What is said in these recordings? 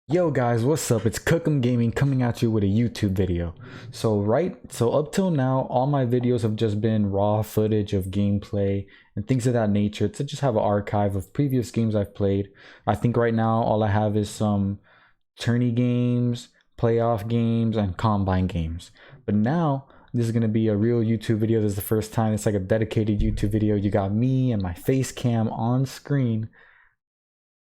Yo guys, what's up? It's CookEmGaming coming at you with a YouTube video. So up till now, all my videos have just been raw footage of gameplay and things of that nature to just have an archive of previous games I've played. I think right now all I have is some tourney games, playoff games, and combine games. But now this is gonna be a real YouTube video. This is the first time it's like a dedicated YouTube video. You got me and my face cam on screen.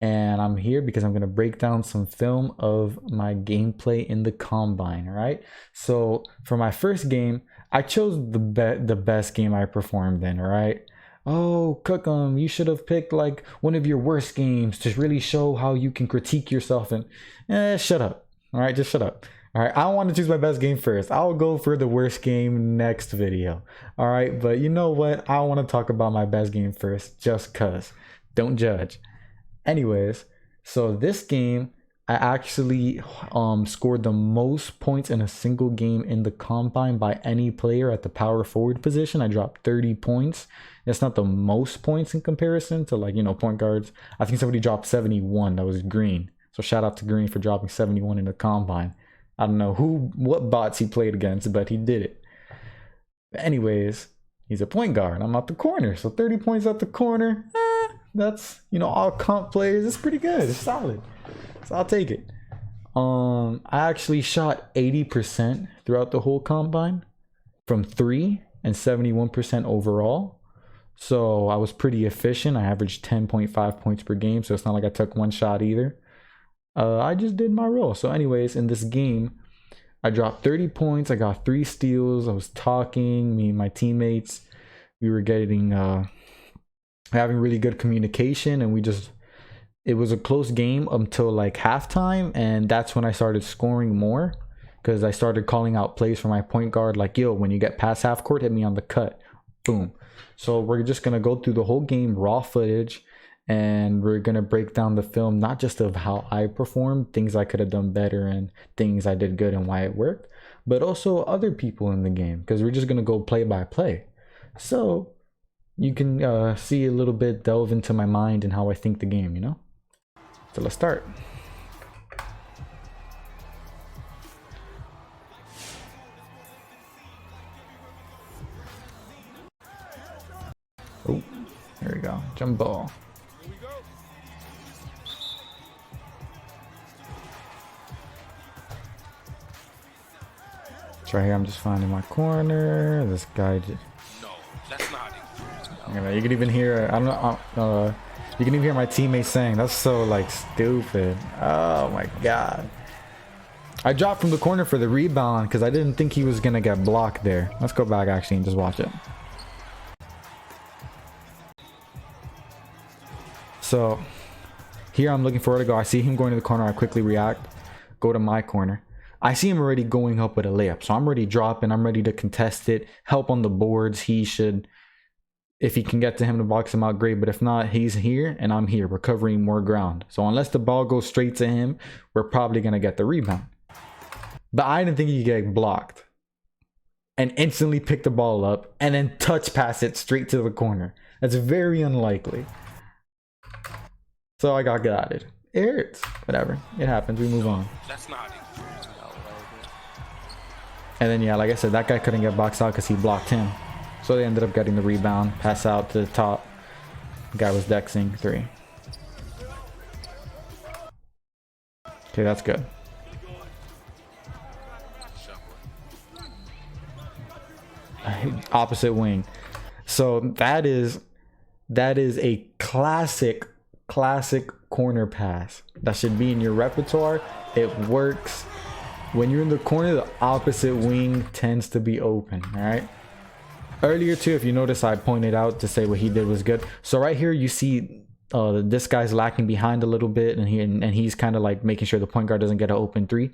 And I'm here because I'm going to break down some film of my gameplay in the combine. All right, so for my first game I chose the best game I performed in. All right, oh Cookem, you should have picked like one of your worst games to really show how you can critique yourself. And shut up. All right, just shut up. All right, I want to choose my best game first. I'll go for the worst game next video. All right, but you know what, I want to talk about my best game first just cuz. Don't judge. Anyways, so this game I actually scored the most points in a single game in the combine by any player at the power forward position. I dropped 30 points. It's not the most points in comparison to, like, point guards. I think somebody dropped 71. That was Green. So shout out to Green for dropping 71 in the combine. I don't know what bots he played against, but he did it. But anyways, he's a point guard. I'm at the corner, so 30 points at the corner. That's, all comp players. It's pretty good. It's solid. So I'll take it. I actually shot 80% throughout the whole combine from 3 and 71% overall. So I was pretty efficient. I averaged 10.5 points per game. So it's not like I took one shot either. I just did my role. So anyways, in this game, I dropped 30 points. I got 3 steals. I was talking. Me and my teammates, we were having really good communication, and it was a close game until like halftime, and that's when I started scoring more because I started calling out plays for my point guard, like, yo, when you get past half court, hit me on the cut. Boom. So we're just gonna go through the whole game, raw footage, and we're gonna break down the film, not just of how I performed, things I could have done better and things I did good and why it worked, but also other people in the game, because we're just gonna go play by play. So you can see a little bit, delve into my mind and how I think the game, So let's start. Oh, there we go. Jump ball. It's right here. I'm just finding my corner. This guy just... That's not it. You can even hear, I don't know, you can even hear my teammates saying, that's so like stupid. Oh my god. I dropped from the corner for the rebound because I didn't think he was gonna get blocked there. Let's go back actually and just watch it. So here I'm looking for where to go. I see him going to the corner. I quickly react, go to my corner. I see him already going up with a layup, so I'm already dropping. I'm ready to contest it, help on the boards. He should, if he can get to him to box him out, great. But if not, he's here and I'm here. We're covering more ground. So unless the ball goes straight to him, we're probably going to get the rebound. But I didn't think he'd get blocked. And instantly pick the ball up and then touch pass it straight to the corner. That's very unlikely. So I got gutted. It hurts. Whatever. It happens. We move on. That's not it. And then, yeah, like I said, that guy couldn't get boxed out because he blocked him. So they ended up getting the rebound, pass out to the top. The guy was dexing 3. Okay, that's good. Opposite wing. So that is a classic corner pass. That should be in your repertoire. It works. When you're in the corner, the opposite wing tends to be open, all right? Earlier too, if you notice, I pointed out to say what he did was good. So right here you see this guy's lacking behind a little bit, and he's kind of like making sure the point guard doesn't get an open 3.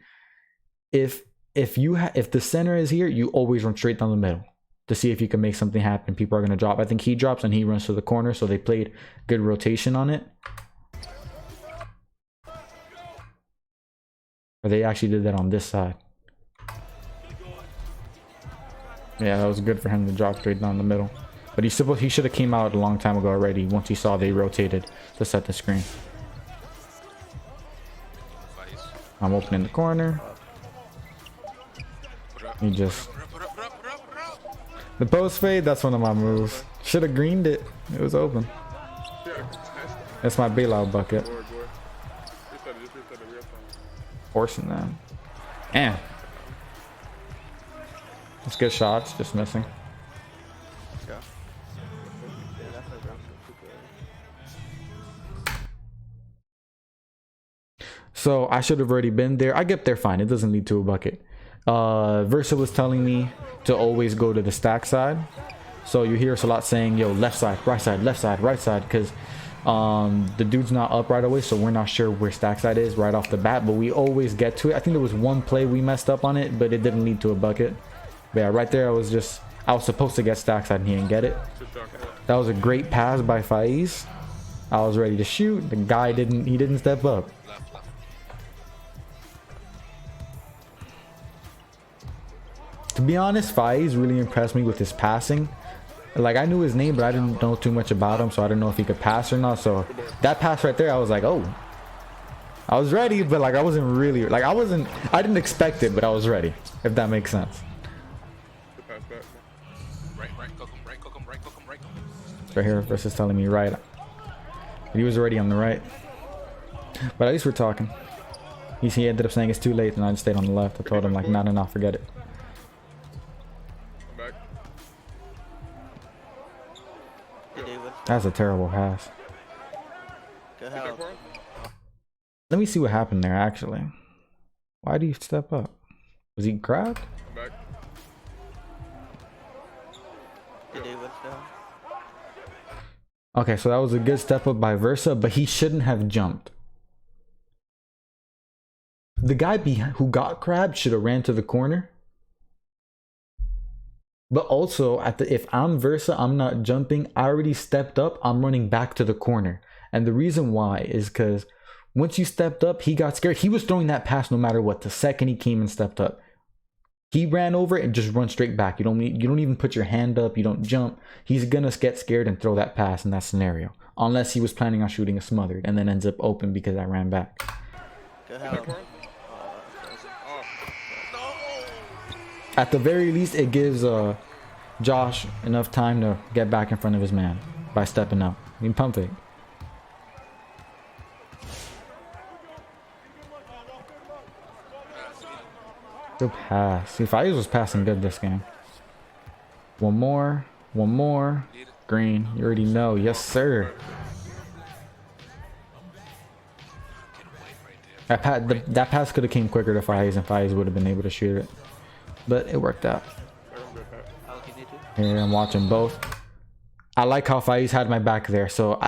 If the center is here, you always run straight down the middle to see if you can make something happen. People are going to drop. I think he drops and he runs to the corner, so they played good rotation on it. Or they actually did that on this side. Yeah, that was good for him to drop straight down the middle. But he should have came out a long time ago already once he saw they rotated to set the screen. I'm opening the corner. He just the post fade. That's one of my moves. Should have greened it. It was open. That's my bailout bucket. Forcing them. And it's good shots, just missing. So I should have already been there. I get there fine. It doesn't lead to a bucket. Versa was telling me to always go to the stack side. So you hear us a lot saying, yo, left side, right side, right side, because the dude's not up right away, so we're not sure where stack side is right off the bat, but we always get to it. I think there was one play we messed up on it, but it didn't lead to a bucket. But yeah, right there I was supposed to get stack side and he didn't get it. That was a great pass by Faiz. I was ready to shoot. The guy didn't step up. To be honest, Faiz really impressed me with his passing. Like, I knew his name, but I didn't know too much about him, so I didn't know if he could pass or not. So that pass right there, I was like, oh, I was ready, but like I wasn't really like I didn't expect it, but I was ready, if that makes sense. Right here versus telling me right. He was already on the right, but at least we're talking. He ended up saying it's too late, and I just stayed on the left. I told him like, nah, forget it. That's a terrible pass. Let me see what happened there, actually. Why do you step up? Was he grabbed? Okay, so that was a good step up by Versa, but he shouldn't have jumped. The guy who got crabbed should have ran to the corner. But also, if I'm Versa, I'm not jumping. I already stepped up. I'm running back to the corner. And the reason why is because once you stepped up, he got scared. He was throwing that pass no matter what. The second he came and stepped up, he ran over it and just run straight back. You don't even put your hand up. You don't jump. He's gonna get scared and throw that pass in that scenario, unless he was planning on shooting a smothered and then ends up open because I ran back. At the very least, it gives Josh enough time to get back in front of his man by stepping up. I mean, pump fake. Good pass. See, Faiz was passing good this game. One more. Green. You already know. Yes, sir. That pass could have came quicker to Faiz, and Faiz would have been able to shoot it. But it worked out. Here I'm watching both. I like how Faiz had my back there. So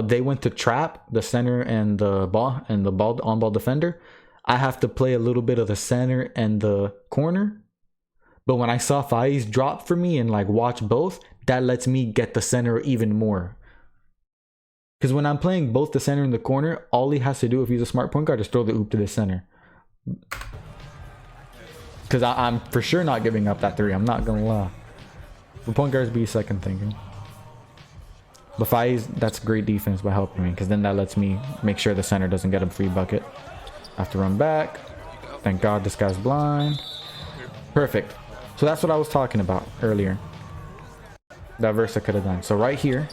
they went to trap the center and the ball on ball defender. I have to play a little bit of the center and the corner. But when I saw Faiz drop for me and like watch both, that lets me get the center even more. Because when I'm playing both the center and the corner, all he has to do if he's a smart point guard is throw the oop to the center. Because I'm for sure not giving up that three. I'm not going to lie. The point guards be second thinking. But Faiz, that's great defense by helping me. Because then that lets me make sure the center doesn't get a free bucket. I have to run back. Thank God this guy's blind. Perfect. So that's what I was talking about earlier. That Versa could have done. So right here,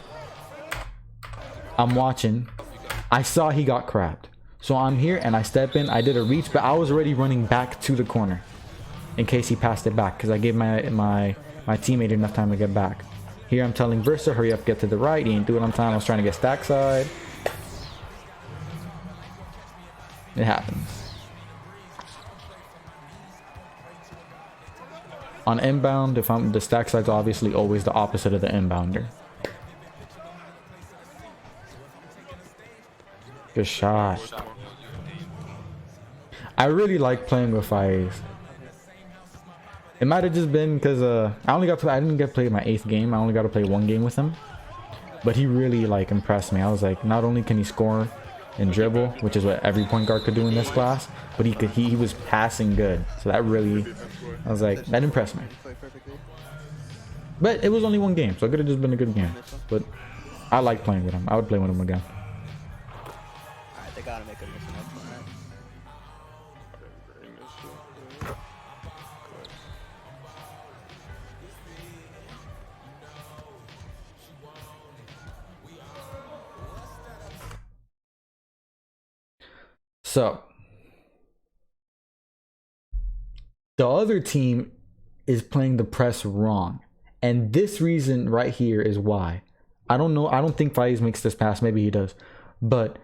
I'm watching. I saw he got crabbed. So I'm here and I step in. I did a reach, but I was already running back to the corner in case he passed it back, because I gave my teammate enough time to get back. Here I'm telling Versa, hurry up, get to the right. He ain't doing it on time. I was trying to get stack side. It happens. On inbound, if I'm the stack side's obviously always the opposite of the inbounder. Good shot. I really like playing with Faiz. It might have just been because I didn't get to play my 8th game. I only got to play 1 game with him. But he really like impressed me. I was like, not only can he score and dribble, which is what every point guard could do in this class, but he was passing good. So that really, I was like, that impressed me. But it was only 1 game, so it could have just been a good game. But I like playing with him. I would play with him again. Alright, they gotta make a mission. So the other team is playing the press wrong. And this reason right here is why. I don't know. I don't think Faiz makes this pass. Maybe he does. But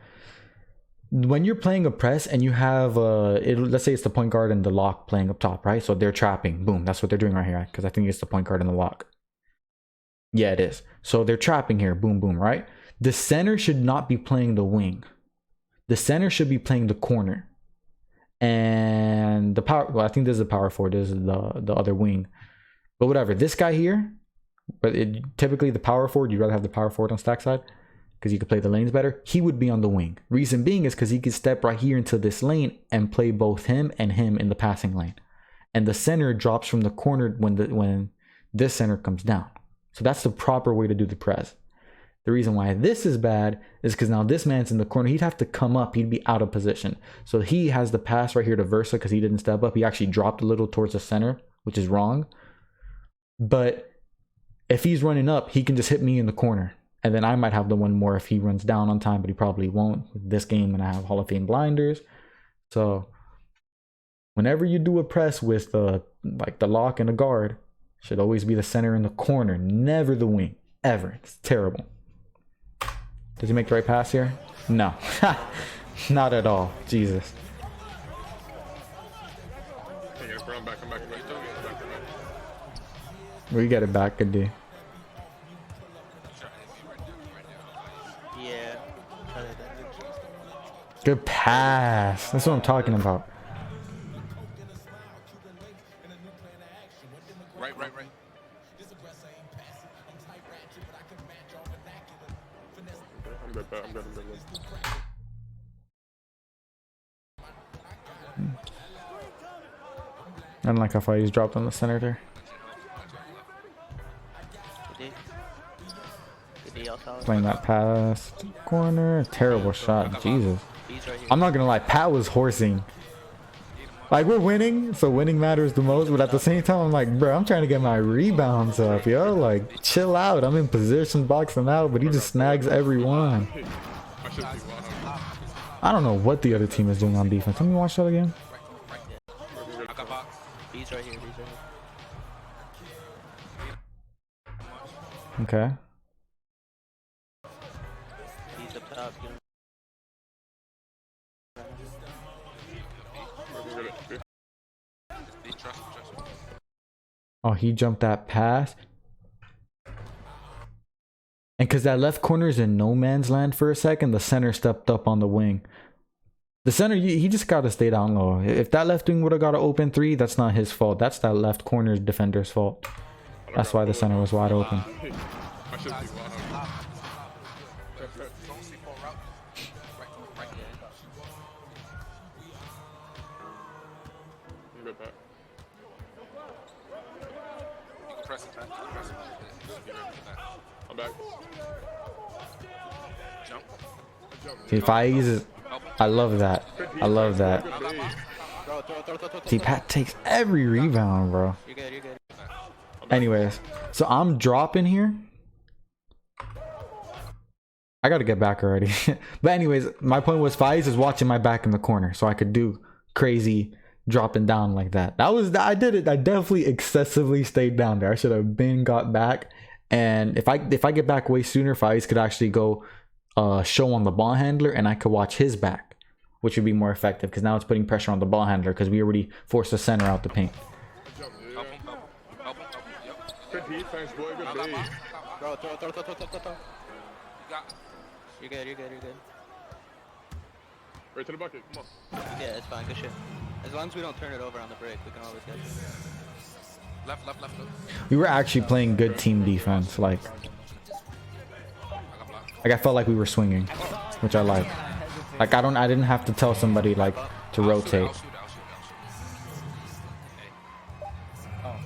when you're playing a press and you have, let's say it's the point guard and the lock playing up top, right? So they're trapping. Boom. That's what they're doing right here. Because I think it's the point guard and the lock. Yeah, it is. So they're trapping here. Boom, boom, right? The center should not be playing the wing. The center should be playing the corner. And the power, well, I think this is the power forward. This is the other wing. But whatever. This guy here, but typically the power forward, you'd rather have the power forward on stack side because you could play the lanes better. He would be on the wing. Reason being is because he could step right here into this lane and play both him and him in the passing lane. And the center drops from the corner when this center comes down. So that's the proper way to do the press. The reason why this is bad is because now this man's in the corner. He'd have to come up. He'd be out of position. So he has the pass right here to Versa because he didn't step up. He actually dropped a little towards the center, which is wrong. But if he's running up, he can just hit me in the corner. And then I might have the one more if he runs down on time, but he probably won't this game. And I have Hall of Fame blinders. So whenever you do a press with like the lock and the guard, should always be the center in the corner, never the wing, ever. It's terrible. Does he make the right pass here? No, not at all. Jesus. We get it back, good D. Yeah. Good pass. That's what I'm talking about. Right. I'm good. I don't like how far he's dropped on the center there. Playing that pass to the corner. Terrible shot. Jesus. I'm not gonna lie, Pat was horsing. Like, we're winning, so winning matters the most, but at the same time, I'm like, bro, I'm trying to get my rebounds up, yo. Like, chill out. I'm in position, boxing out, but he just snags every one. I don't know what the other team is doing on defense. Let me watch that again. Okay. He's up top. Oh, he jumped that pass. And because that left corner is in no man's land for a second, the center stepped up on the wing. The center, he just got to stay down low. If that left wing would have got an open three, that's not his fault. That's that left corner's defender's fault. That's why the center was wide open. See, Faiz, I love that. I love that. See, Pat takes every rebound, bro. You're good. Anyways, so I'm dropping here. I gotta get back already. But anyways, my point was Faiz is watching my back in the corner, so I could do crazy dropping down like that. I did it. I definitely excessively stayed down there. I should have got back. And if I get back way sooner, Faiz could actually go show on the ball handler, and I could watch his back, which would be more effective because now it's putting pressure on the ball handler because we already forced the center out the paint. Good defense, boy. Good base. Bro, throw. You're good. Right to the bucket. Come on. Yeah, it's fine. Good shit. As long as we don't turn it over on the break, we can always get it. Left. We were actually playing good team defense. Like I felt like we were swinging, which I like. Like I didn't have to tell somebody like to rotate. I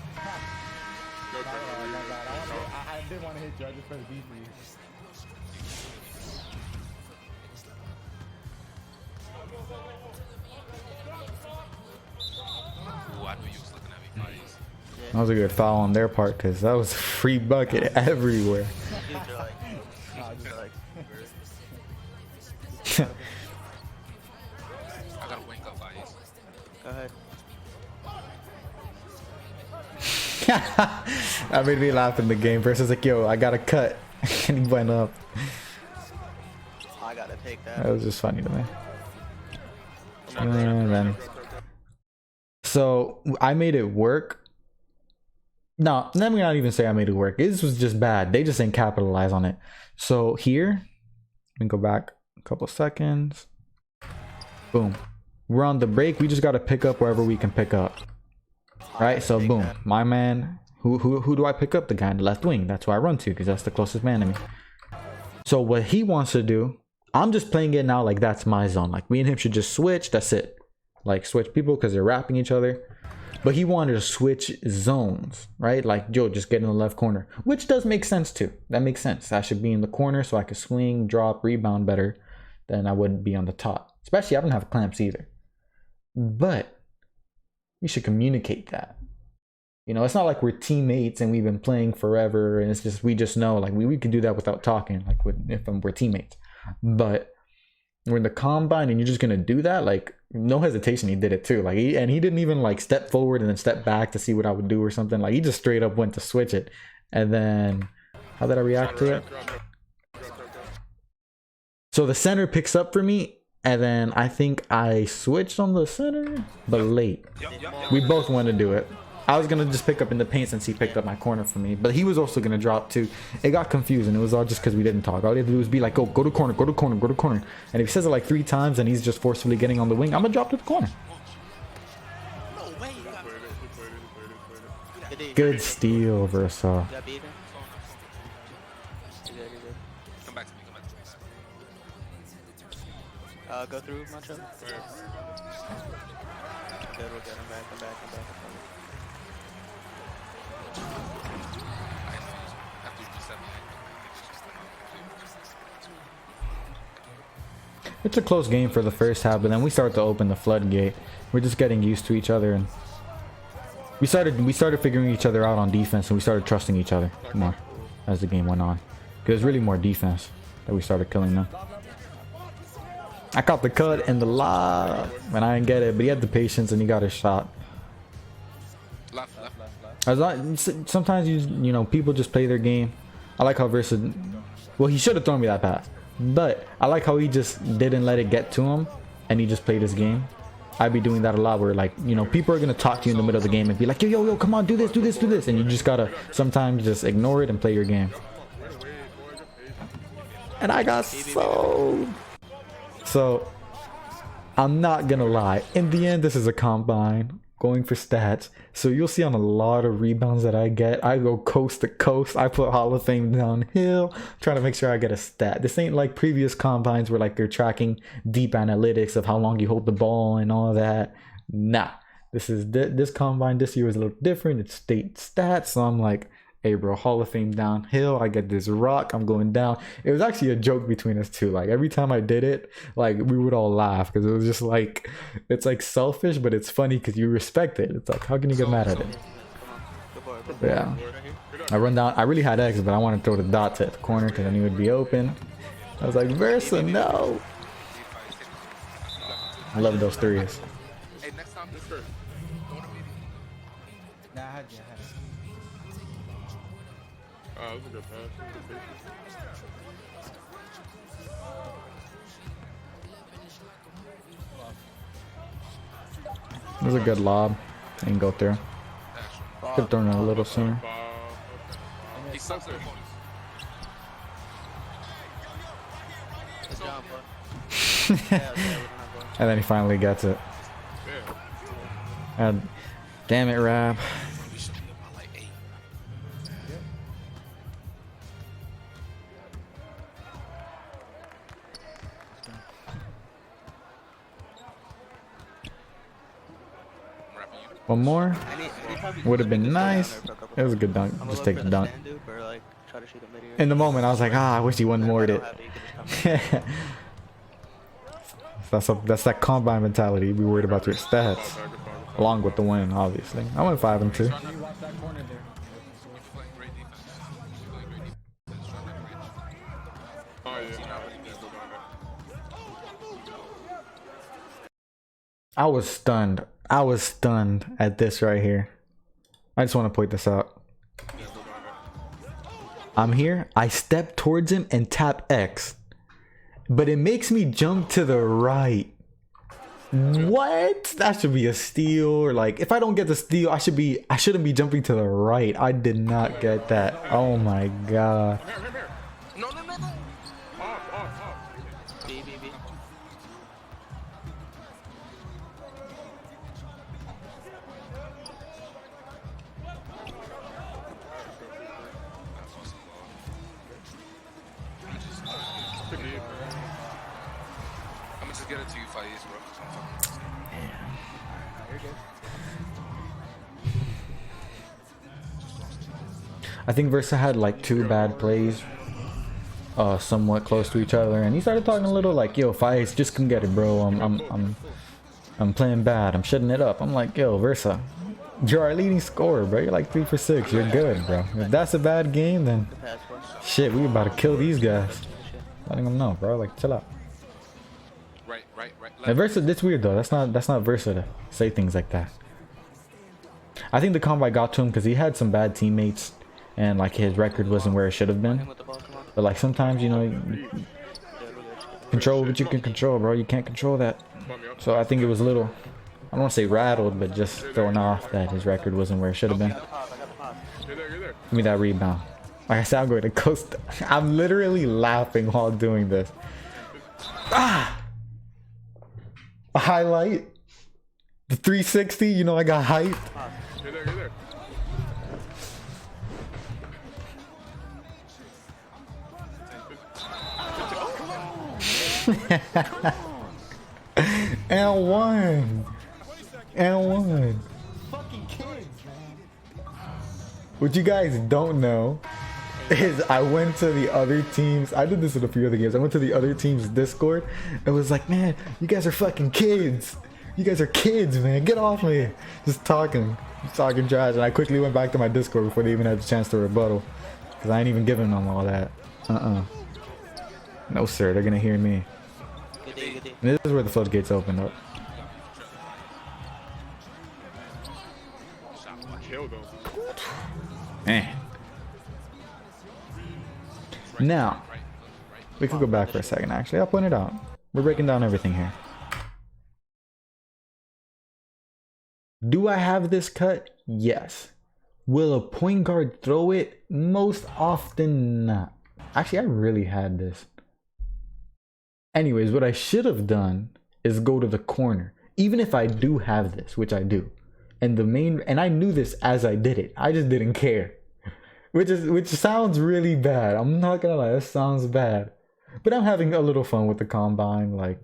didn't want to hit you. I just pressed B for you. Ooh, I knew you was looking at me, Faiz. That was a good foul on their part because that was a free bucket everywhere. That made me laugh in the game. Versus like, yo, I got a cut, and he went up. I gotta take that. That was just funny to me. And then, so I made it work. No, let me not even say I made it work. This was just bad. They just didn't capitalize on it. So here, let me go back a couple seconds. Boom. We're on the break. We just got to pick up wherever we can pick up. Right? So boom. My man, who do I pick up? The guy in the left wing. That's who I run to because that's the closest man to me. So what he wants to do, I'm just playing it now like that's my zone. Like me and him should just switch. That's it. Like switch people because they're wrapping each other. But he wanted to switch zones, right? Like, Joe, just get in the left corner, which does make sense too. That makes sense. I should be in the corner so I could swing, drop, rebound better than I would be on the top. Especially, I don't have clamps either. But we should communicate that. You know, it's not like we're teammates and we've been playing forever and it's just, we just know, like, we could do that without talking, like, if we're teammates. But we're in the combine and you're just gonna do that, like, no hesitation, he did it too. Like, he didn't even like step forward and then step back to see what I would do or something. Like, he just straight up went to switch it. And then how did I react to it? So the center picks up for me, and then I think I switched on the center, but late. We both want to do it. I was gonna just pick up in the paint since he picked up my corner for me, but he was also gonna drop too. It got confusing. It was all just because we didn't talk. All he had to do was be like, "Oh, go to corner, go to corner, go to corner." And if he says it like 3 times and he's just forcefully getting on the wing, I'm gonna drop to the corner. Good steal, Versa. Come back to me, come back to me. Go through, Macho. Good, we'll get him back, come back. It's a close game for the first half, but then we start to open the floodgate. We're just getting used to each other, and we started figuring each other out on defense, and we started trusting each other more as the game went on. Because it's really more defense that we started killing them. I caught the cut and the lob, and I didn't get it, but he had the patience and he got his shot. Sometimes you know, people just play their game. I like how Versa, well, he should have thrown me that pass, but I like how he just didn't let it get to him and he just played his game. I'd be doing that a lot where, like, you know, people are gonna talk to you in the middle of the game and be like, yo, come on, do this, and you just gotta sometimes just ignore it and play your game. And I got so I'm not gonna lie, in the end this is a combine going for stats, so you'll see on a lot of rebounds that I get, I go coast to coast. I put Hall of Fame downhill, trying to make sure I get a stat. This ain't like previous combines where like they're tracking deep analytics of how long you hold the ball and all that. Nah, this combine this year is a little different. It's state stats, so I'm like, hey bro, Hall of Fame downhill. I get this rock, I'm going down. It was actually a joke between us two. Like every time I did it, like we would all laugh because it was just like, it's like selfish, but it's funny because you respect it. It's like, how can you get mad at it? Yeah. I run down. I really had X, but I want to throw the dot to the corner because I knew it would be open. I was like, Versa, no. I love those threes. Hey, next time, this hurt. Nah, I had you. That was a good pass. It was a good lob. Didn't go through. Could have thrown it a little sooner. He sucks their Good job, bro. And then he finally gets it. And damn it, Rab. We should be about like 8. One more would have been nice. It was a good dunk. Just take the dunk. In the moment, I was like, I wish he wouldn't moored it. That's that combine mentality. Be worried about your stats, along with the win, obviously. I went 5 and 2. I was stunned. I was stunned at this right here. I just want to point this out. I'm here. I step towards him and tap X, but it makes me jump to the right. What? That should be a steal, or like if I don't get the steal, I shouldn't be jumping to the right. I did not get that. Oh my god. No, no, no, no. B, B, B. I'm gonna just get it to you, Faiz, bro. I think Versa had like 2 bad plays, somewhat close to each other, and he started talking a little like, "Yo, Fies, just come get it, bro. I'm playing bad. I'm shutting it up." I'm like, "Yo, Versa, you're our leading scorer, bro. You're like 3 for 6. You're good, bro. If that's a bad game, then shit, we about to kill these guys." Letting them know, bro. Like, chill out. Right. And Versa, that's weird though. That's not Versa to say things like that. I think the combine got to him because he had some bad teammates, and like his record wasn't where it should have been. But like sometimes, you know, you control what you can control, bro. You can't control that. So I think it was a little, I don't want to say rattled, but just thrown off that his record wasn't where it should have been. Give me that rebound. Like I said, I'm going to coast. I'm literally laughing while doing this. Ah! A highlight. The 360, you know, I got hyped. You're there. And one. Fucking kids, man. What you guys don't know is I went to the other teams. I did this in a few other games. I went to the other team's Discord and was like, "Man, you guys are fucking kids. You guys are kids, man. Get off me." Just talking trash. And I quickly went back to my Discord before they even had the chance to rebuttal, because I ain't even giving them all that. No, sir. They're gonna hear me. Good day, good day. And this is where the floodgates opened up. Killed him. Man. Now, we could go back for a second, actually. I'll point it out. We're breaking down everything here. Do I have this cut? Yes. Will a point guard throw it? Most often not. Actually, I really had this. Anyways, what I should have done is go to the corner. Even if I do have this, which I do. And I knew this as I did it. I just didn't care. Which sounds really bad. I'm not gonna lie, that sounds bad. But I'm having a little fun with the combine. Like,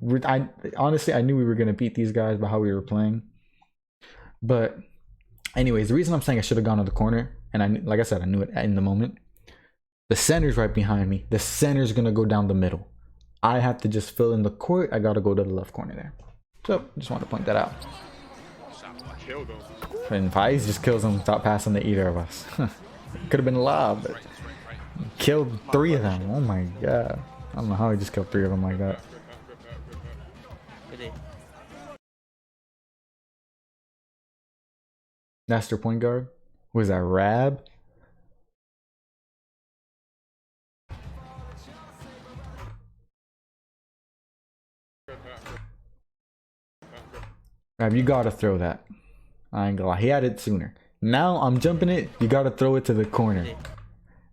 honestly, I knew we were gonna beat these guys by how we were playing. But anyways, the reason I'm saying I should have gone to the corner, and like I said, I knew it in the moment. The center's right behind me. The center's gonna go down the middle. I have to just fill in the court. I gotta go to the left corner there. So just want to point that out. Killed him. And Faiz just kills him without passing to either of us. Could have been a lob, but killed 3 of them. Oh my god. I don't know how he just killed 3 of them like that. Good day. That's their point guard. Was that Rab? Rab, you gotta throw that. I ain't gonna lie. He had it sooner. Now I'm jumping it. You gotta throw it to the corner.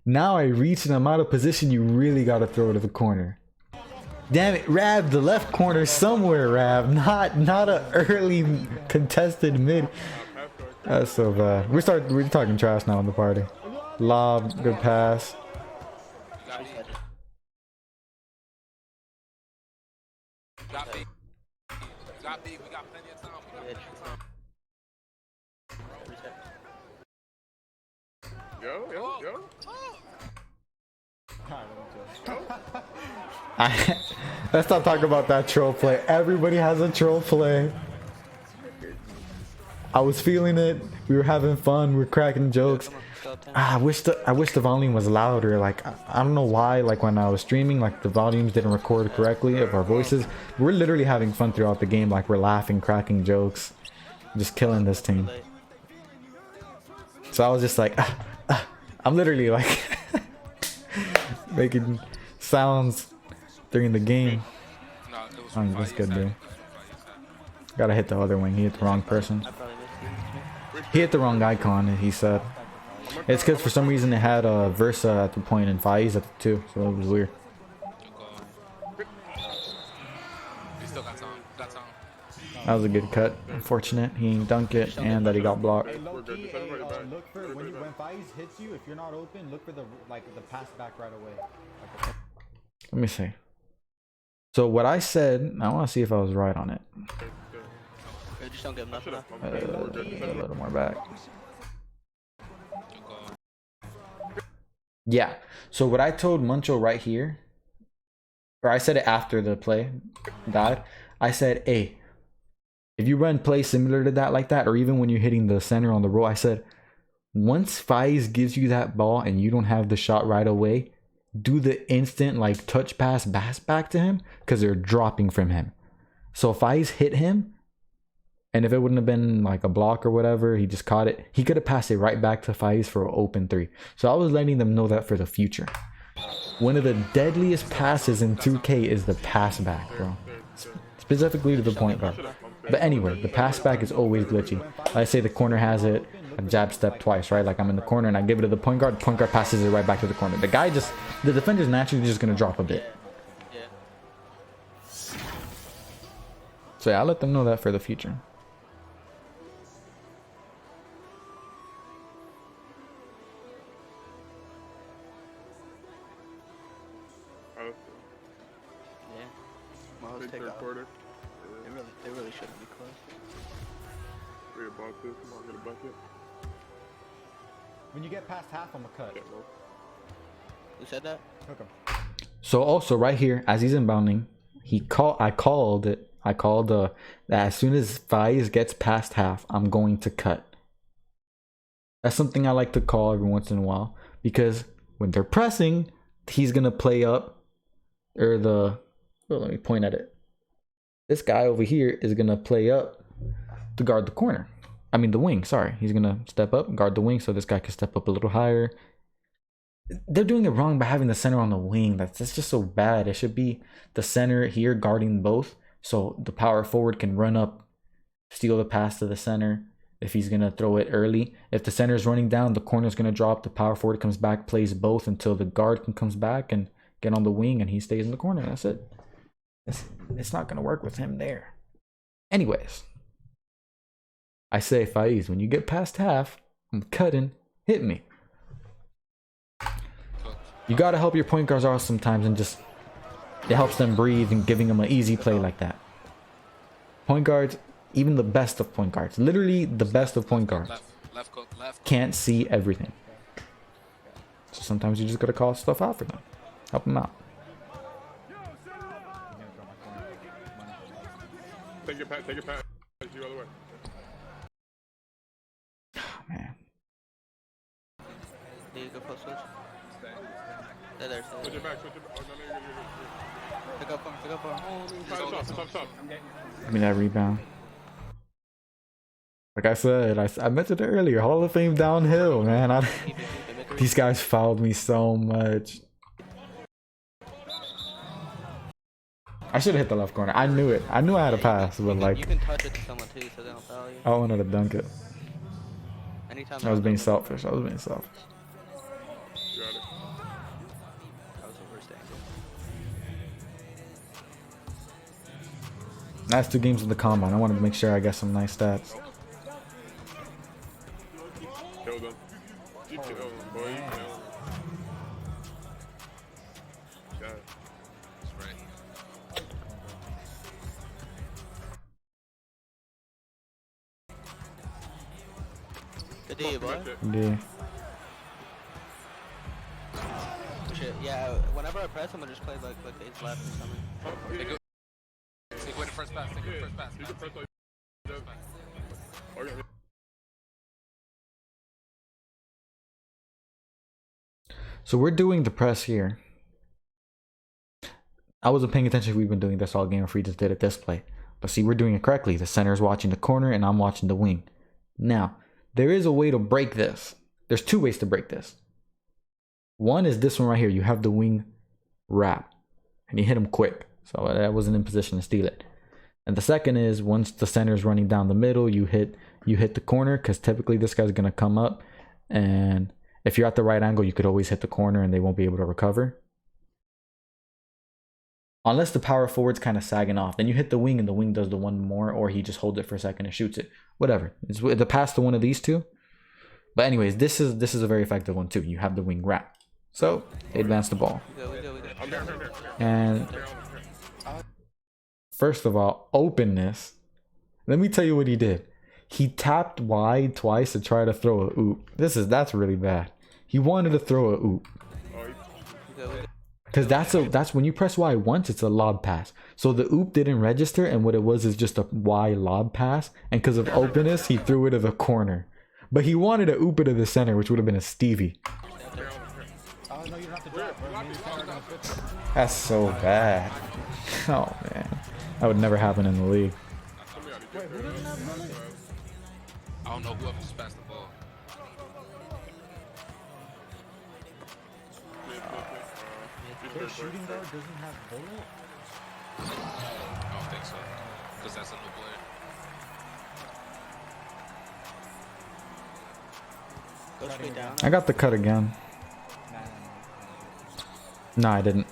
Now I reach and I'm out of position. You really gotta throw it to the corner. Damn it, Rab, the left corner somewhere, Rab. Not a early contested mid. That's so bad. We're talking trash now in the party. Lob, good pass. Got B. We got plenty of time. Yo. Let's not talk about that troll play. Everybody has a troll play. I was feeling it. We were having fun. We were cracking jokes. I wish the volume was louder. Like, I don't know why. Like when I was streaming, like the volumes didn't record correctly of our voices. We're literally having fun throughout the game. Like we're laughing, cracking jokes, just killing this team. So I was just like, I'm literally like making sounds during the game. No, it was Oh, from that's Faiz good, side. dude. It was from Faiz side. Gotta hit the other wing. He hit the wrong person. I probably missed you. He hit the wrong icon, he said. It's because for some reason it had Versa at the point and Faiz at the 2, so it was weird. Good call. You still got time. Got time. That was a good cut. Unfortunate he didn't dunk it and that he got blocked. Hey, low We're good. key, Just everybody hey, back. look for Everybody when back. Faiz hits you. If you're not open, look for the pass back right away. Like Let me see. So what I said, I want to see if I was right on it. Yeah, just don't give him nothing left. A little more back. Good call. Yeah. So what I told Muncho right here, or I said it after the play died. I said, hey, if you run plays similar to that like that, or even when you're hitting the center on the roll, I said, once Faiz gives you that ball and you don't have the shot right away, do the instant like touch pass back to him because they're dropping from him. So if Faiz hit him, and if it wouldn't have been like a block or whatever, he just caught it, he could have passed it right back to Faiz for an open 3. So I was letting them know that for the future. One of the deadliest passes in 2K is the pass back, bro. Specifically to the point guard. But anyway, the pass back is always glitchy. I say the corner has it, I jab step twice, right? Like I'm in the corner and I give it to the point guard passes it right back to the corner. The defender's naturally just gonna drop a bit. Yeah. So yeah, I'll let them know that for the future. Yeah. Well, let's take Third off. quarter. They really shouldn't be close. Read about this. Come on, get a bucket. when you get past half, I'm a cut. Yeah, bro. Who said that? Cook him. So also right here, as he's inbounding, I called that as soon as Faiz gets past half, I'm going to cut. That's something I like to call every once in a while because when they're pressing, he's gonna play up, or let me point at it. This guy over here is gonna play up to guard the corner. I mean the wing. Sorry, he's gonna step up, guard the wing, so this guy can step up a little higher. They're doing it wrong by having the center on the wing. That's just so bad. It should be the center here guarding both, so the power forward can run up, steal the pass to the center if he's gonna throw it early. If the center is running down, the corner is gonna drop. The power forward comes back, plays both until the guard comes back and get on the wing, and he stays in the corner. That's it. It's not gonna work with him there. Anyways, I say, Faiz, when you get past half, I'm cutting. Hit me. You gotta help your point guards out sometimes, and just it helps them breathe and giving them an easy play like that. Point guards, even the best of point guards, literally the best of point guards, Left cook, left. can't see everything. So sometimes you just gotta call stuff out for them, help them out. Take your pat. Take your pat. You other way. Man, Need to go post switch. There. Switch it back. Switch it back. Oh, no, you're good. Pick up for him. Pick up for him. Stop. give me that rebound. Like I said, I mentioned it earlier. Hall of Fame downhill, man. Keep it. Make a These guys fouled me so much. I should have hit the left corner. I knew it. I knew I had a pass, but you like can touch it to someone too, so they don't foul you. I wanted to dunk it. Anytime. I was being selfish. selfish. I was being selfish. You got it. That was the worst angle. Last 2 games of the combine, I wanted to make sure I got some nice stats. Killed him. You killed him, boy. You killed him. Got it. That's right. Good day, boy. That's it. Yeah. Shit. Yeah. Whenever I press, I'm gonna just play like it's left or something. Take away the first pass. Take away the first pass. You can press like that. Oh, yeah. So we're doing the press here. I wasn't paying attention if we've been doing this all game, if we just did it this play. But see, we're doing it correctly. The center is watching the corner and I'm watching the wing. Now, there is a way to break this. There's two ways to break this. One is this one right here. You have the wing wrap and you hit him quick. So I wasn't in position to steal it. And the second is once the center is running down the middle, you hit the corner, because typically this guy's going to come up, and if you're at the right angle, you could always hit the corner and they won't be able to recover. Unless the power forward's kind of sagging off, then you hit the wing and the wing does the one more, or he just holds it for a second and shoots it. Whatever. It's the pass to one of these two. But anyways, this is a very effective one too. You have the wing wrap. So they advance the ball. And first of all, openness. Let me tell you what he did. He tapped wide twice to try to throw a oop. That's really bad. He wanted to throw a oop. Because that's when you press Y once, it's a lob pass. So the oop didn't register, and what it was is just a Y lob pass. And because of openness, he threw it to the corner. But he wanted to oop it to the center, which would have been a Stevie. Oh, no, you don't have to drop, bro. Me and Tyler are gonna switch it. That's so bad. Oh man, that would never happen in the league. Wait, who doesn't have mullet? I don't know who else just passed the ball. Their shooting guard doesn't have bullet? I don't think so. Because that's a new player. Go straight down. I got the cut again. No, I didn't.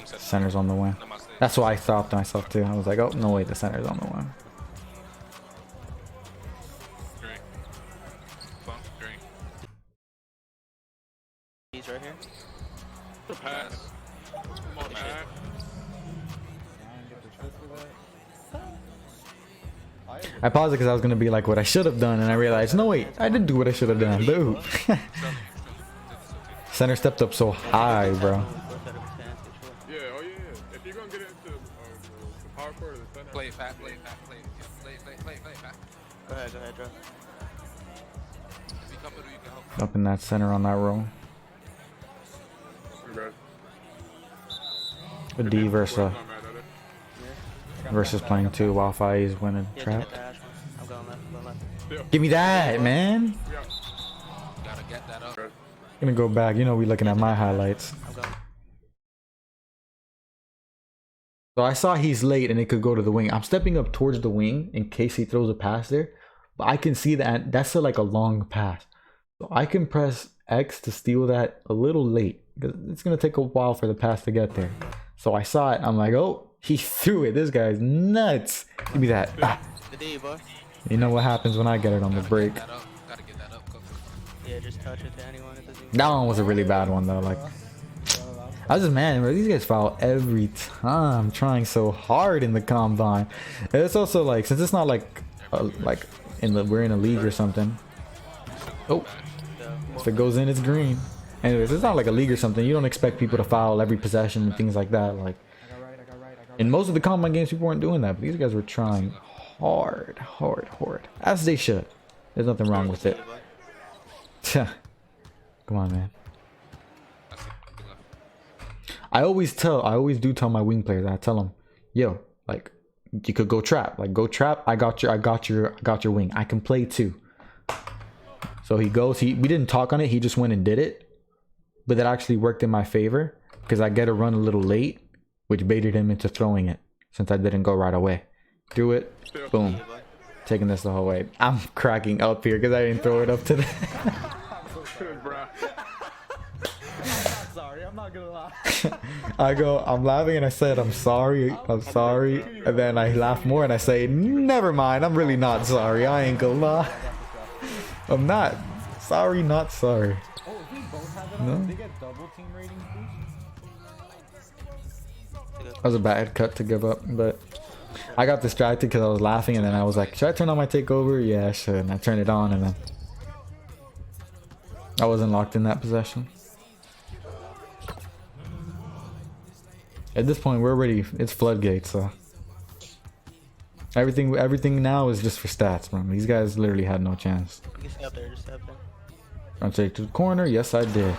Center's on the wing. That's why I stopped myself too. I was like, oh no, wait, the center's on the wing. Green. Funk, green. He's right here. The pass. Come on, man. I paused it because I was gonna be like what I should have done, and I realized, no wait, I did do what I should have done. Boo. Center stepped up so high, bro. Yeah, oh yeah. If you're gonna get into the power forward of the center. Play it fast, play it fast, play it fast. Go ahead, Joe. If you come through, you can help. Up in that center on that row. Okay. A D versus playing two while Fai's winning Yeah, trap. hit the ash one. I'm going left. Give me that, man. Gotta get that up. Gonna go back. You know we looking at my highlights. I'm going. So I saw he's late and it could go to the wing. I'm stepping up towards the wing in case he throws a pass there. But I can see that that's like a long pass. So I can press X to steal that a little late. Because it's going to take a while for the pass to get there. So I saw it. I'm like, oh, he threw it. This guy's nuts. Give me that. Ah. The D, boy. You know what happens when I get it on the break. Gotta get that up. Yeah, just touch it to anyone. It doesn't even That one was a really bad one though. Like, I was just mad, bro. These guys foul every time, trying so hard in the combine. And it's also like, since it's not like we're in a league or something. Oh, if it goes in, it's green. Anyways, it's not like a league or something. You don't expect people to foul every possession and things like that. Like, in most of the combine games, people weren't doing that, but these guys were trying hard, as they should. There's nothing wrong with it. Come on, man. I always do tell my wing players. I tell them, yo, like, you could go trap. Like, go trap. I got your wing. I can play too. So he goes. We didn't talk on it. He just went and did it. But that actually worked in my favor because I get a run a little late, which baited him into throwing it since I didn't go right away. Threw it. Boom. Taking this the whole way. I'm cracking up here because I didn't throw it up to the. Sorry, I'm not gonna lie. I'm laughing and I said, I'm sorry. And then I laugh more and I say, never mind. I'm really not sorry. I ain't gonna lie. I'm not. Sorry, not sorry. Oh, if we both have it No. on, they get double team ratings boost? That was a bad cut to give up, but I got distracted because I was laughing and then I was like, should I turn on my takeover? Yeah, I should. And I turned it on and then I wasn't locked in that possession. At this point, we're already, it's floodgates, so everything now is just for stats, bro. These guys literally had no chance. You can stay up there, just stay up there. Run take to the corner. Yes, I did.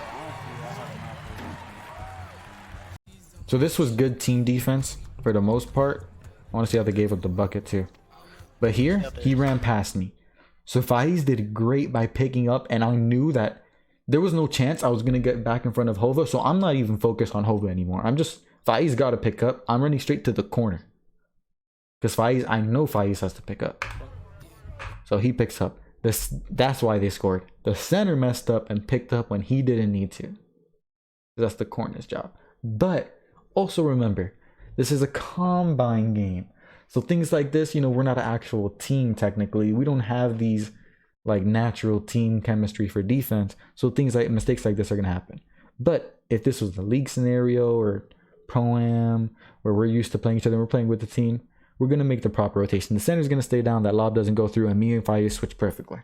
So this was good team defense for the most part. I want to see how they gave up the bucket too. But here, he ran past me. So Faiz did great by picking up, and I knew that there was no chance I was going to get back in front of Hova, so I'm not even focused on Hova anymore. I'm just, Faiz got to pick up. I'm running straight to the corner. Because Faiz, I know Faiz has to pick up. So he picks up. That's why they scored. The center messed up and picked up when he didn't need to. That's the corner's job. But also remember, this is a combine game. So things like this, you know, we're not an actual team technically. We don't have these like natural team chemistry for defense. So things like mistakes like this are going to happen. But if this was the league scenario or pro-am where we're used to playing each other and we're playing with the team, we're going to make the proper rotation. The center's going to stay down. That lob doesn't go through, and me and Faiz switch perfectly.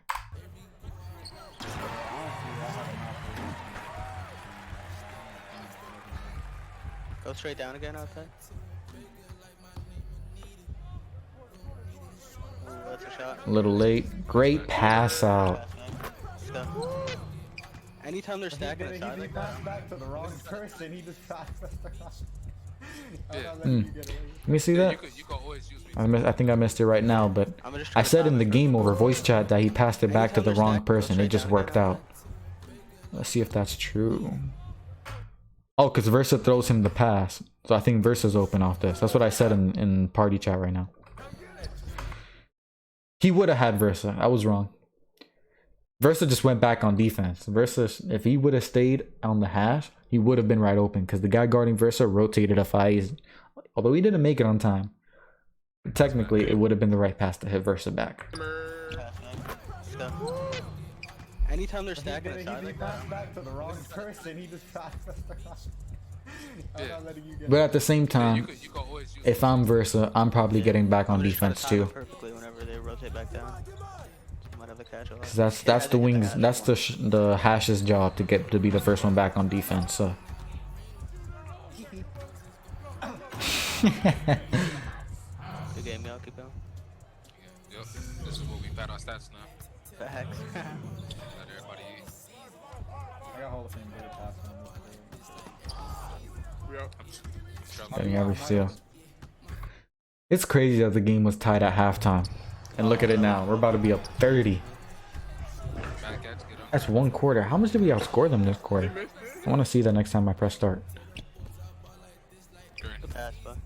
Go straight down again outside. Ooh, that's a shot. A little late. Great pass out. Let's go. Anytime they're stacking a side like that. Passed back to the wrong person. He just passed us the wrong. Yeah. Let me see that. You could always use me. I think I missed it right now, but I said in the game over voice chat that he passed it back to the wrong person. It just worked out. Let's see if that's true. Oh, because Versa throws him the pass. So I think Versa's open off this. That's what I said in party chat right now. He would have had Versa. I was wrong. Versa just went back on defense. Versa, if he would have stayed on the hash, he would have been right open because the guy guarding Versa rotated a Faiz. Although he didn't make it on time. Technically, it would have been the right pass to hit Versa back. Let's go. Anytime they're stacking a side like that. Passed back to the wrong person. He just passed us the wrong. I'm not letting you get But at the same You time, could always use if I'm Versa, I'm probably getting back on I'm just trying to defense time it too. perfectly whenever they rotate back down. Might have the catch over. 'Cause that's the wings. That's the hash's job to be the first one back on defense. So. Good game, y'all. Keep going. Yep. This is what we pat our stats now. Facts. Let everybody eat. I got Hall of Fame good pass on Yep. Getting every steal. It's crazy that the game was tied at halftime. And look at it now. We're about to be up 30. Back catch, get up. That's one quarter. How much did we outscore them this quarter? I want to see that next time I press start. Good pass, bud.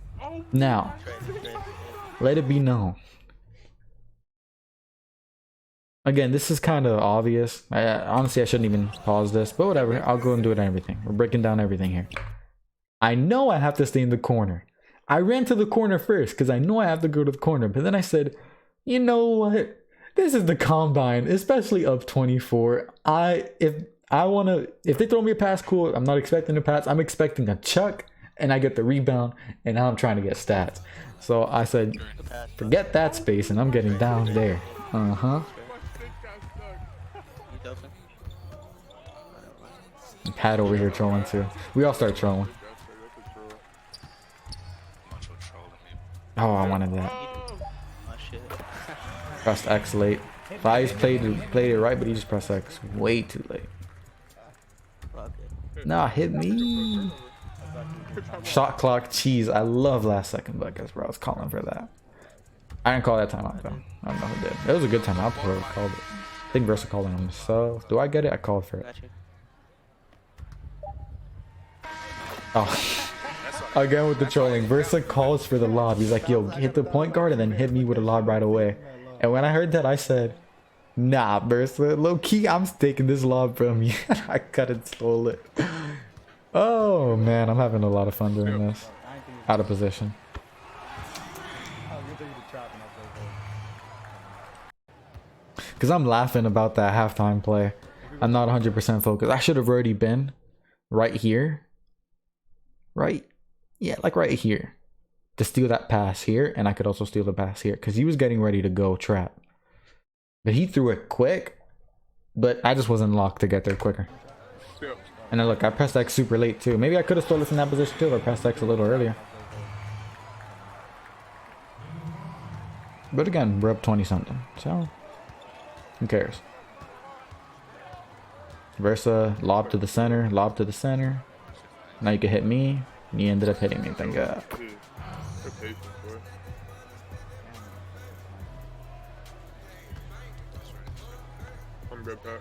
Now, Straight. let it be known. Again, this is kind of obvious. Honestly, I shouldn't even pause this, but whatever. I'll go and do it on everything. We're breaking down everything here. I know I have to stay in the corner. I ran to the corner first because I know I have to go to the corner. But then I said, you know what? This is the combine, especially up 24. If they throw me a pass, cool. I'm not expecting a pass. I'm expecting a chuck, and I get the rebound, and now I'm trying to get stats. So I said, forget that space, and I'm getting down there. You doping? Pat over here trolling too. We all start trolling. Much of trolling me. Oh, I wanted that. Oh shit. Pressed X late. Faiz played it right, but he just pressed X way too late. Fuck it. Nah, hit me. Shot clock cheese. I love last second buckets, bro. I was calling for that. I didn't call that timeout though. I don't know who did. It was a good timeout. Whoever called it. I think Versa called it himself. Do I get it? I called for it. Got you. Oh. Again with the trolling. Versa calls for the lob. He's like, yo, hit the point guard and then hit me with a lob right away. And when I heard that, I said, nah, Versa. Low key, I'm taking this lob from you. I cut and stole it. Oh, man. I'm having a lot of fun doing this. Out of position. Because I'm laughing about that halftime play. I'm not 100% focused. I should have already been right here. Right? Yeah, like right here. To steal that pass here. And I could also steal the pass here. Because he was getting ready to go trap. But he threw it quick. But I just wasn't locked to get there quicker. And then look, I pressed X super late too. Maybe I could have stolen from that position too. Or pressed X a little earlier. But again, we're up 20 something. So, who cares? Versa, lob to the center, lob to the center. Now you can hit me. And he ended up hitting me. Thank God. good pack.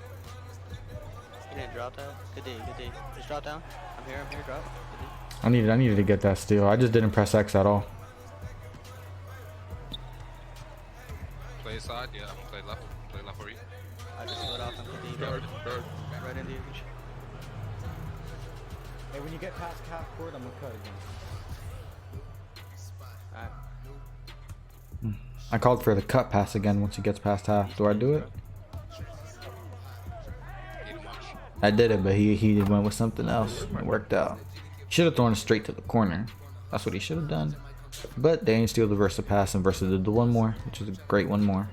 He didn't drop that. Good D, good D. Just drop down. I'm here, drop. Good D. I needed to get that steal. I just didn't press X at all. Play side, yeah, I'm gonna play left. Play left for you. I just slid off on good D, bro. Third. Right into you. Hey, when you get past half court, I'm gonna cut again. Alright. I called for the cut pass again once he gets past half. Do I do it? I did it, but he went with something else. It worked out. Should have thrown it straight to the corner. That's what he should have done. But they ain't steal the Versa pass, and Versa did the one more, which is a great one more.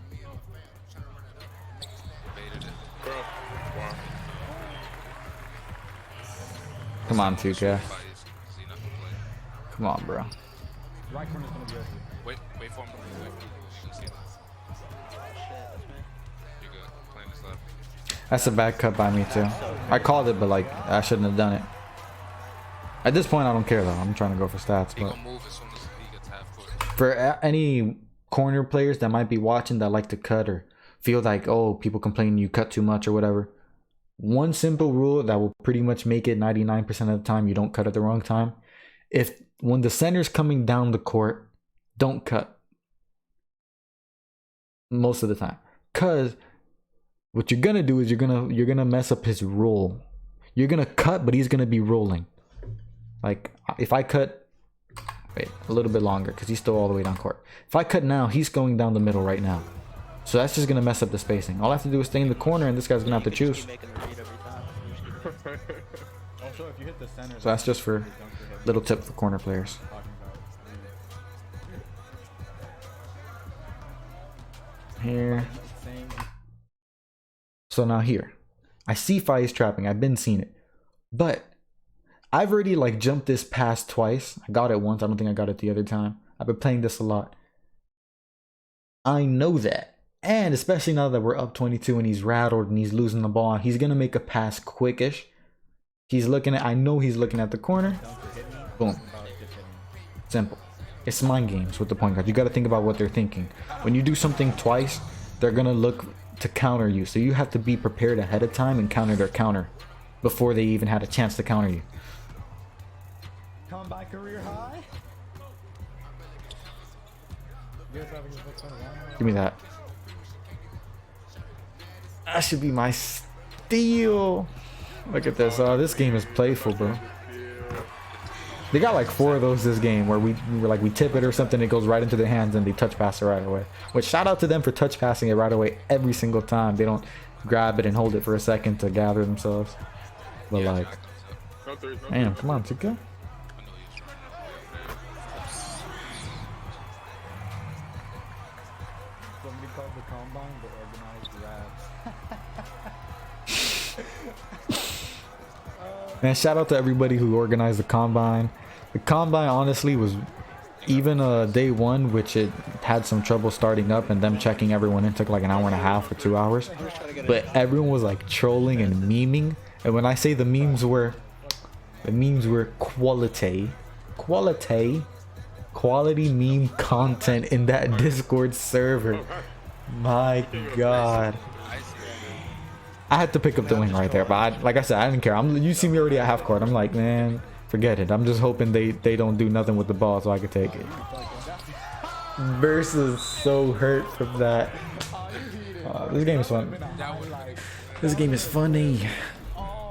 Bro. Wow. Come on, 2K. Come on, bro. Right corner's gonna be open. Wait for him. Wait for him. You can see that. Shit, that's me. You're good. Playing this left. That's a bad cut by me too. I called it, but like I shouldn't have done it. At this point, I don't care though. I'm trying to go for stats. He But gonna move as soon as he gets half court. for any corner players that might be watching that like to cut or feel like, oh, people complain you cut too much or whatever, one simple rule that will pretty much make it 99% of the time you don't cut at the wrong time. If when the center's coming down the court, don't cut most of the time, cause what you're gonna do is you're gonna mess up his roll. You're gonna cut, but he's gonna be rolling. Like if I cut, wait a little bit longer because he's still all the way down court. If I cut now, he's going down the middle right now. So that's just gonna mess up the spacing. All I have to do is stay in the corner, and this guy's gonna have to choose. Keep making the read every time. Also, if you hit the center, So that's just for little tip for corner players. Here. So now here, I see Fai's trapping. I've been seeing it, but I've already like jumped this pass twice. I got it once. I don't think I got it the other time. I've been playing this a lot. I know that. And especially now that we're up 22 and he's rattled and he's losing the ball, he's going to make a pass quickish. I know he's looking at the corner. Boom. Simple. It's mind games with the point guard. You got to think about what they're thinking. When you do something twice, they're going to look to counter you. So you have to be prepared ahead of time and counter their counter before they even had a chance to counter you. Come by career high. Give me that. That should be my steal. Look at this. This game is playful, bro. They got like 4 of those this game where we tip it or something, it goes right into their hands and they touch pass it right away. Which shout out to them for touch passing it right away every single time. They don't grab it and hold it for a second to gather themselves. But like, damn, come on, Tuka. Somebody called the combine the organized rabs. Man, shout out to everybody who organized the combine. The combine honestly was even day one, which it had some trouble starting up, and them checking everyone in took like an hour and a half or 2 hours. But everyone was like trolling and memeing. And when I say the memes were quality meme content in that Discord server. My God. I had to pick up the win right there, but like I said, I didn't care. You see me already at half court. I'm like, man, forget it. I'm just hoping they don't do nothing with the ball so I can take it. Versus so hurt from that. This game is fun. This game is funny.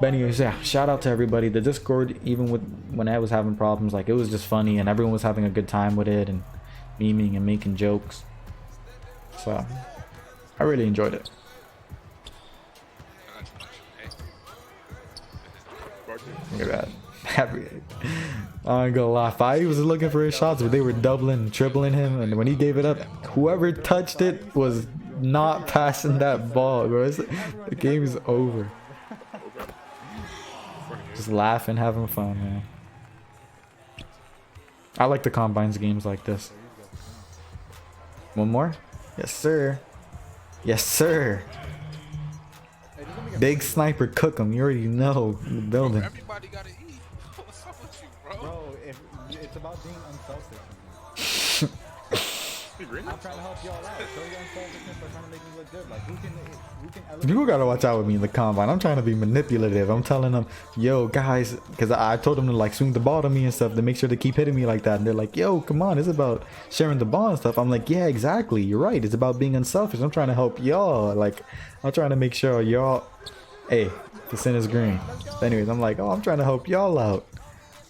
But anyways, yeah, shout out to everybody. The Discord, even when I was having problems, like it was just funny and everyone was having a good time with it and memeing and making jokes. So I really enjoyed it. Look at that. I ain't gonna lie, Fai was looking for his shots, but they were doubling and tripling him, and when he gave it up, whoever touched it was not passing that ball, bro. The game is over. Just laughing, having fun, man. I like the combines games like this. One more? Yes, sir. Yes, sir. Big sniper, cook 'em. You already know in the building. Everybody gotta eat. What's up with you, bro? Bro, it's about being unselfish. I'm trying to help y'all out. Show your unselfishness by trying to make me look good. Like, People gotta watch out with me in the combine. I'm trying to be manipulative. I'm telling them, yo, guys, because I told them to like swing the ball to me and stuff to make sure to keep hitting me like that. And they're like, yo, come on, it's about sharing the ball and stuff. I'm like, yeah, exactly. You're right. It's about being unselfish. I'm trying to help y'all. Like, I'm trying to make sure y'all, hey, the sin is green. But anyways, I'm like, oh, I'm trying to help y'all out.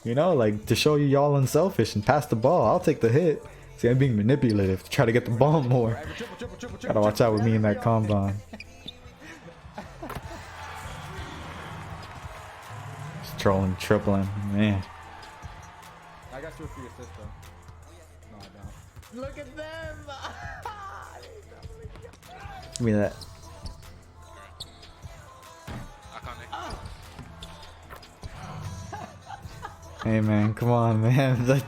You know, like to show you y'all unselfish and pass the ball. I'll take the hit. See, I'm being manipulative to try to get the ball more. Gotta watch out with me in that combine. Trolling, tripling, man. I got you for your sister. No, I don't. Look at them! Give me that. Hey man, come on, man.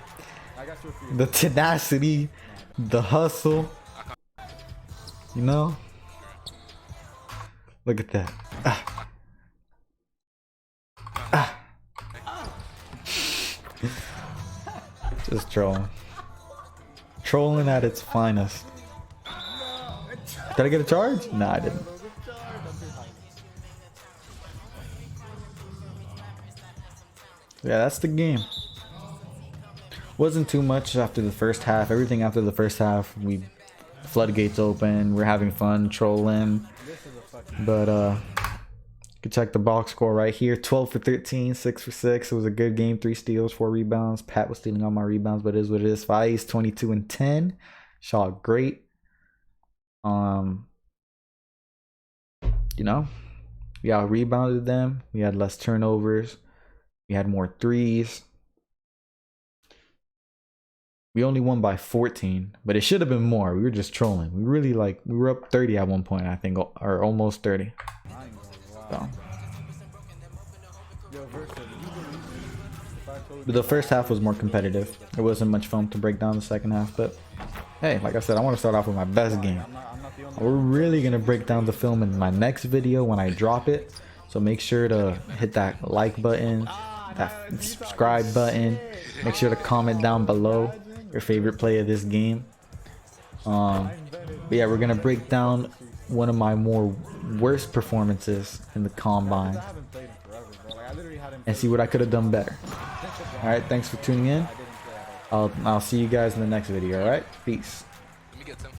The tenacity, the hustle. You know? Look at that. Just trolling. Trolling at its finest. Did I get a charge? Nah, I didn't. Yeah, that's the game. Wasn't too much after the first half. Everything after the first half, we floodgates open. We're having fun trolling. But you can check the box score right here. 12 for 13, 6 for 6. It was a good game. 3 steals, 4 rebounds. Pat was stealing all my rebounds, but it is what it is. Faiz 22 and 10. Shot great. You know, we out rebounded them. We had less turnovers. We had more threes. We only won by 14, but it should have been more. We were just trolling. We really we were up 30 at one point, I think, or almost 30. So. But the first half was more competitive. It wasn't much fun to break down the second half, but hey, like I said, I want to start off with my best game. We're really going to break down the film in my next video when I drop it. So make sure to hit that like button, that subscribe button. Make sure to comment down below your favorite play of this game. But yeah, we're going to break down one of my more worst performances in the combine and see what I could have done better. Alright, thanks for tuning in. I'll see you guys in the next video, alright? Peace. Let me get 10